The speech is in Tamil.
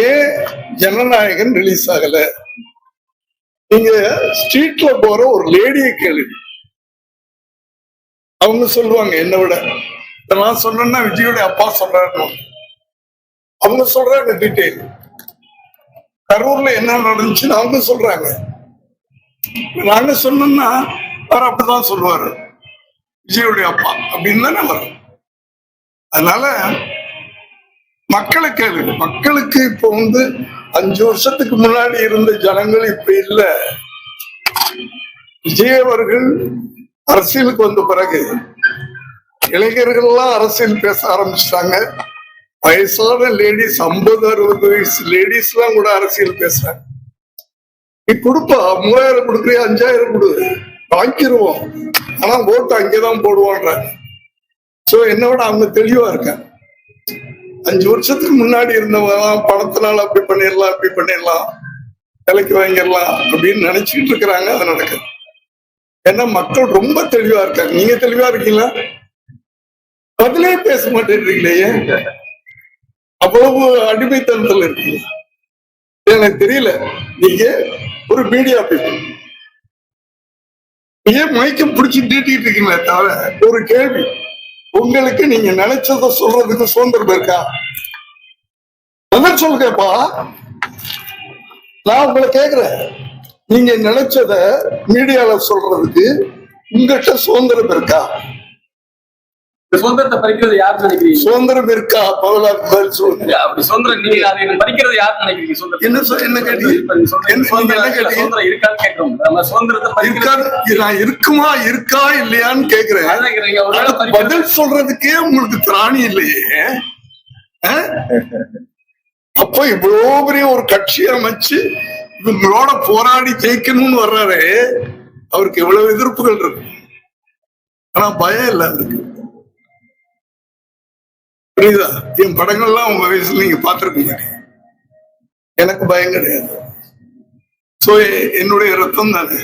ஏன் ஜனநாயகன் ரிலீஸ் ஆகல? நீங்க ஸ்ட்ரீட்ல போற ஒரு லேடியை கேள்வி, அவங்க சொல்லுவாங்க என்னை விட. நான் சொன்னா விஜயோட அப்பா சொல்றாரு, அவங்க சொல்றாங்க டீட்டெயில். கரூர்ல என்ன நடந்துச்சுன்னு அவங்க சொல்றாங்க. நாங்க சொன்னோம்னா அவர் அப்படிதான் சொல்லுவாரு, விஜயோடைய அப்பா அப்படின்னு தானே வரும். அதனால மக்களை கேளு. மக்களுக்கு இப்ப 5 வருஷத்துக்கு முன்னாடி இருந்த ஜனங்கள் இப்ப இல்ல. விஜய் அவர்கள் அரசியலுக்கு வந்த பிறகு இளைஞர்கள் எல்லாம் அரசியல் பேச ஆரம்பிச்சிட்டாங்க. வயசான லேடிஸ் 50-60 வயசு லேடிஸ் எல்லாம் கூட அரசியல் பேசுறாங்க. நீ கொடுப்பா, 3000 கொடுக்குறியா, 5000 கொடு, வாங்கிடுவோம், ஆனா ஓட்டு அங்கேதான் போடுவோன்றாங்க. சோ என்னோட அவங்க தெளிவா இருக்காங்க. 5 வருஷத்துக்கு முன்னாடி இருந்தவங்க பணத்தினால அப்படி பண்ணிடலாம், அப்படி பண்ணிடலாம், விலைக்கு வாங்கிடலாம் அப்படின்னு நினைச்சுக்கிட்டு இருக்கிறாங்க. அது நடக்குது. ஏன்னா மக்கள் ரொம்ப தெளிவா இருக்காங்க. நீங்க தெளிவா இருக்கீங்களா? பதிலே பேச மாட்டேன்றீங்களே, அவ்வளவு அடிமைத்தனத்துல இருக்கீங்க. எனக்கு தெரியல. நீங்க ஒரு மீடியா பீப்புள், ஏன் மயக்கம் பிடிச்சி நீட்டிட்டு இருக்கீங்களே தவிர, ஒரு கேள்வி, உங்களுக்கு நீங்க நினைச்சத சொல்றதுக்கு சுதந்திரம் இருக்கா? சொல்லுங்கப்பா, நான் உங்களை கேக்குறேன். நீங்க நினைச்சத மீடியால சொல்றதுக்கு உங்ககிட்ட சுதந்திரம் இருக்கா? சுதந்திரத்தை பறிக்கிறது யாரு நினைக்கிறீங்க? சுதந்திரம் இருக்கா? பதில் சொல்லுங்க. அப்படி சுதந்திரம் நீங்க அதை பறிக்கிறது யாரு நினைக்கிறீங்க? என்ன கேட்டீங்க? இருக்குமா இருக்கா இல்லையான்னு கேக்குறேன். பதில் சொல்றதுக்கே உங்களுக்கு திராணி இல்லையே. அப்ப இவ்வளவு பெரிய ஒரு கட்சி அமைச்சு இவங்களோட போராடி ஜெயிக்கணும்னு வர்றாரு. அவருக்கு எவ்வளவு எதிர்ப்புகள் இருக்கு, ஆனா பயம் இல்ல அவருக்கு. புரியுதா? என் படங்கள்லாம் உங்க வயசுல நீங்க பார்த்திருக்கீங்க. எனக்கு பயம் கிடையாது. சோ என்னுடைய ரத்தம் தானே.